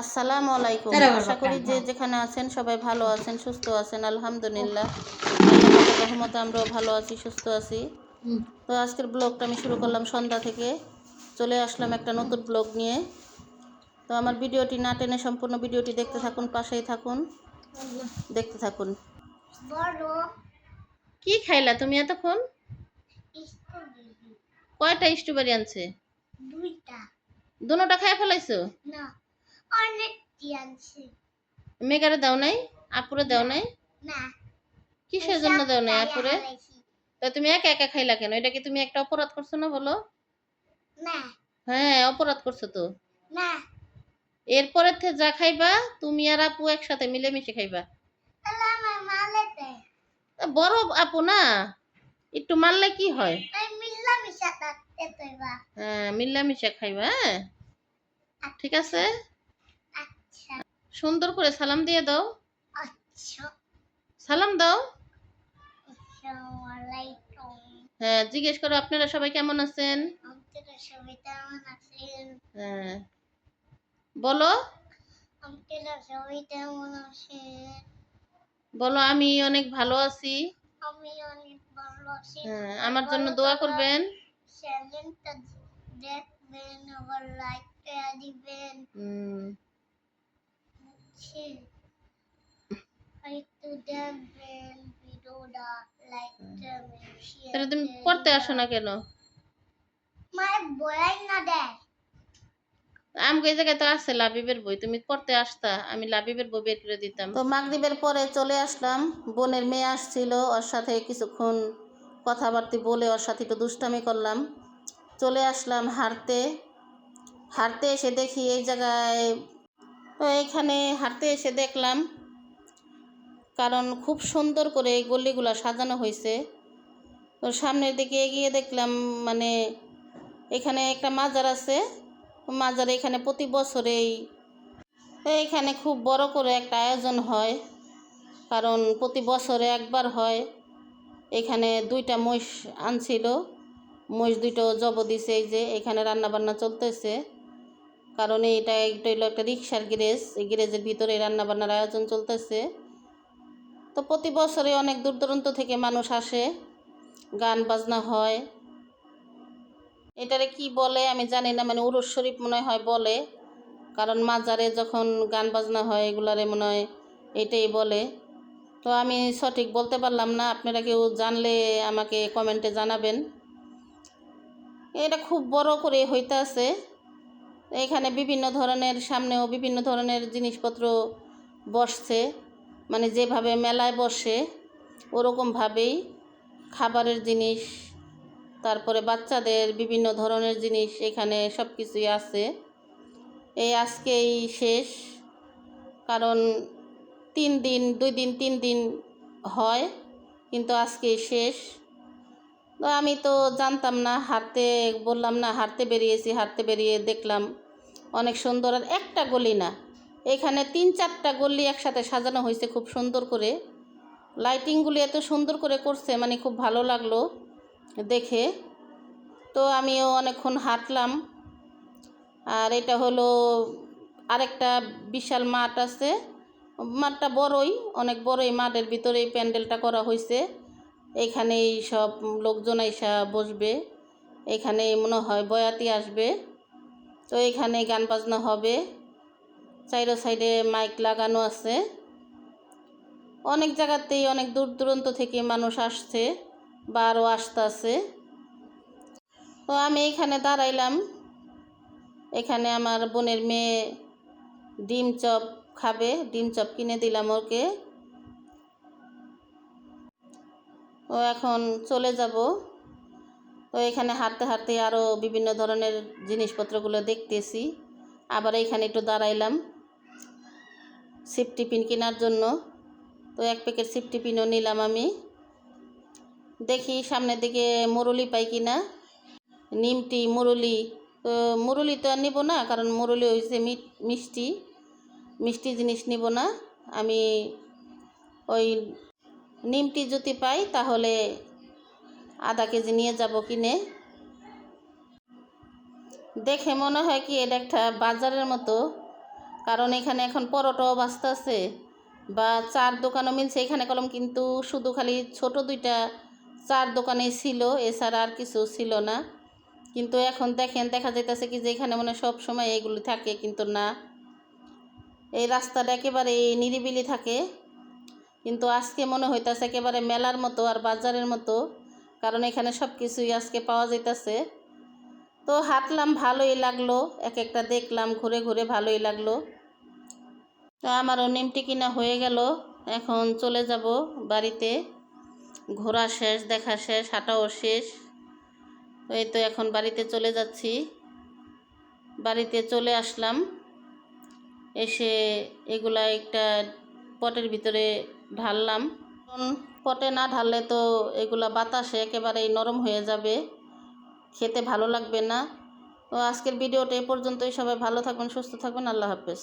আসসালামু আলাইকুম। আশা করি যে যেখানে আছেন সবাই ভালো আছেন, সুস্থ আছেন। আলহামদুলিল্লাহ, আল্লাহর রহমতে আমরাও ভালো আছি, সুস্থ আছি। তো আজকের ব্লগটা আমি শুরু করলাম সন্ধ্যা থেকে। চলে আসলাম একটা নতুন ব্লগ নিয়ে। তো আমার ভিডিওটি না টেনে সম্পূর্ণ ভিডিওটি দেখতে থাকুন, পাশেই থাকুন, দেখতে থাকুন। কি খাইলা তুমি এতক্ষণ? কয়টা স্ট্রবেরি আনছে? দুটোটা খাই ফেলাইছো? না, অনেকটি আনছে। মেগারে দাও নাই? আপুরে দাও নাই? না, কিসের জন্য দাও নাই আপুরে? তা তুমি একা একা খাইলা কেন? এটা কি তুমি একটা অপরাধ করছো না বলো? না, হ্যাঁ, অপরাধ করছো তো। না, এরপরে যা খাইবা তুমি আর আপু একসাথে মিলেমিশে খাইবা। তাহলে আমার মালে দেয়। বড় আপু না, একটু মারলে কি হয়? আমি মিলামিশা থাকতে পারবা। হ্যাঁ, মিলেমিশে খাইবা। হ্যাঁ, ঠিক আছে। আচ্ছা, সুন্দর করে সালাম দিয়ে দাও। আচ্ছা, সালাম দাও। আসসালামু আলাইকুম। হ্যাঁ, জিজ্ঞেস করো আপনারা সবাই কেমন আছেন? আপনারা সবাই কেমন আছেন? হ্যাঁ, বলো। আপনারা সবাই কেমন আছেন? বলো আমি অনেক ভালো আছি। আমি অনেক ভালো আছি। হ্যাঁ, আমার জন্য দোয়া করবেন। চ্যানেলটা দেখবেন, আবার লাইক করে দিবেন। একটু দেখবেন ভিডিওটা, লাইক করবেন, শেয়ার তাহলে তুমি পড়তে আসো না কেন? মার বই না দেয়। আমাকে এই জায়গায় তো আছে লাবিবের বই, তুমি পড়তে আসতা, আমি লাবিবের বই বের করে দিতাম। তো মাগরিবের পরে চলে আসলাম। বোনের মেয়ে আসছিল, ওর সাথে কিছুক্ষণ কথাবার্তা বলে ওর সাথে একটু দুষ্টামি করলাম। চলে আসলাম হাঁটতে। হাঁটতে এসে দেখি এই জায়গায়, তো এইখানে হাঁটতে এসে দেখলাম, কারণ খুব সুন্দর করে এই গলিগুলা সাজানো হয়েছে। তো সামনের দিকে এগিয়ে দেখলাম, মানে এখানে একটা মাজার আছে। মাজারে এখানে প্রতি বছরেই এখানে খুব বড় করে একটা আয়োজন হয়, কারণ প্রতি বছরে একবার হয়। এখানে 2টা মহিষ আনছিল, মহিষ 2টো জব দিছে। এই যে এখানে রান্নাবান্না চলতেছে, কারণ এটা হলো একটা রিক্সার গ্যারেজ। এই গ্যারেজের ভিতরে রান্নাবান্নার আয়োজন চলতেছে। তো প্রতি বছরে অনেক দূর দূরান্ত থেকে মানুষ আসে, গান বাজনা হয়। এটারে কি বলে আমি জানি না, মানে উরুস শরীফ মনে হয় বলে, কারণ মাজারে যখন গান বাজনা হয় এগুলারে মনে হয় এটাই বলে। তো আমি সঠিক বলতে পারলাম না, আপনারা কেউ জানলে আমাকে কমেন্টে জানাবেন। এটা খুব বড় করে হইতাছে। এখানে বিভিন্ন ধরনের, সামনেও বিভিন্ন ধরনের জিনিসপত্র বসছে, মানে যেভাবে মেলায় বসে ওরকমভাবেই খাবারের জিনিস, তারপরে বাচ্চাদের বিভিন্ন ধরনের জিনিস, এখানে সব কিছুই আছে। এই আজকেই শেষ, কারণ 3 দিন 2 দিন 3 দিন হয়, কিন্তু আজকেই শেষ। তো আমি তো জানতাম না, হাঁটতে বললাম না, হাঁটতে বেরিয়েছি, হাঁটতে বেরিয়ে দেখলাম অনেক সুন্দর। আর একটা গলি না, এখানে 3-4টা গলি একসাথে সাজানো হয়েছে খুব সুন্দর করে। লাইটিংগুলি এত সুন্দর করে করছে, মানে খুব ভালো লাগলো দেখে। তো আমিও অনেকক্ষণ হাঁটলাম। আর এটা হলো আরেকটা বিশাল মাঠ আছে, মাঠটা বড়ই, অনেক বড়ই। মাঠের ভিতরে এই প্যান্ডেলটা করা হয়েছে। এখানেই সব লোকজন এসে বসবে, এখানেই মনে হয় বয়াতি আসবে। তো এখানে গান বাজনা হবে, চাইরো সাইডে মাইক লাগানো আছে। অনেক জায়গাতেই অনেক দূর দূরান্ত থেকে মানুষ আসছে বা আরও আসতেছে। তো আমি এখানে দাঁড়াইলাম। এখানে আমার বোনের মেয়ে ডিম চপ খাবে, ডিম চপ কিনে দিলাম ওকে। ও এখন চলে যাব। তো এখানে হাঁটতে হাঁটতে আরও বিভিন্ন ধরনের জিনিসপত্রগুলো দেখতেছি। আবার এখানে একটু দাঁড়াইলাম সেফটি পিন কেনার জন্য। তো 1 প্যাকেট সেফটি পিনও নিলাম আমি। দেখি সামনের দিকে মুরলি পাই কিনা, নিমটি মুরলি। তো মুরলি তো আর নিব না, কারণ মুরলি হয়েছে মিষ্টি, মিষ্টি জিনিস নিব না আমি। ওই নিমটি যদি পাই তাহলে আধা কেজি নিয়ে যাব কিনে। দেখে মনে হয় কি এটা একটা বাজারের মতো, কারণ এখানে এখন পরোটাও বাঁচতেছে বা চার দোকানও মিলছে এখানে কলম, কিন্তু শুধু খালি ছোট দুইটা চার দোকানেই ছিল, এছাড়া আর কিছু ছিল না। কিন্তু এখন দেখেন দেখা যাইতেছে কি যে এখানে মনে সব সময় এইগুলি থাকে, কিন্তু না, এই রাস্তাটা একেবারে নিরিবিলি থাকে। কিন্তু আজকে মনে হইতাছে একেবারে মেলার মতো আর বাজারের মতো, কারণ এখানে সব কিছুই আজকে পাওয়া যাইতেছে। তো হাঁটলাম, ভালোই লাগলো, এক একটা দেখলাম ঘুরে ঘুরে, ভালোই লাগলো। তো আমারও নিমটি কিনা হয়ে গেল, এখন চলে যাব বাড়িতে। ঘোরা শেষ, দেখা শেষ, হাঁটাও শেষ। এই তো এখন বাড়িতে চলে যাচ্ছি। বাড়িতে চলে আসলাম, এসে এগুলা একটা পটের ভিতরে ঢাললাম। পটে না ঢাললে তো এগুলা বাতাসে একেবারেই নরম হয়ে যাবে, খেতে ভালো লাগবে না। তো আজকের ভিডিওটা এ পর্যন্তই। সবাই ভালো থাকবেন, সুস্থ থাকবেন, আল্লাহ হাফেজ।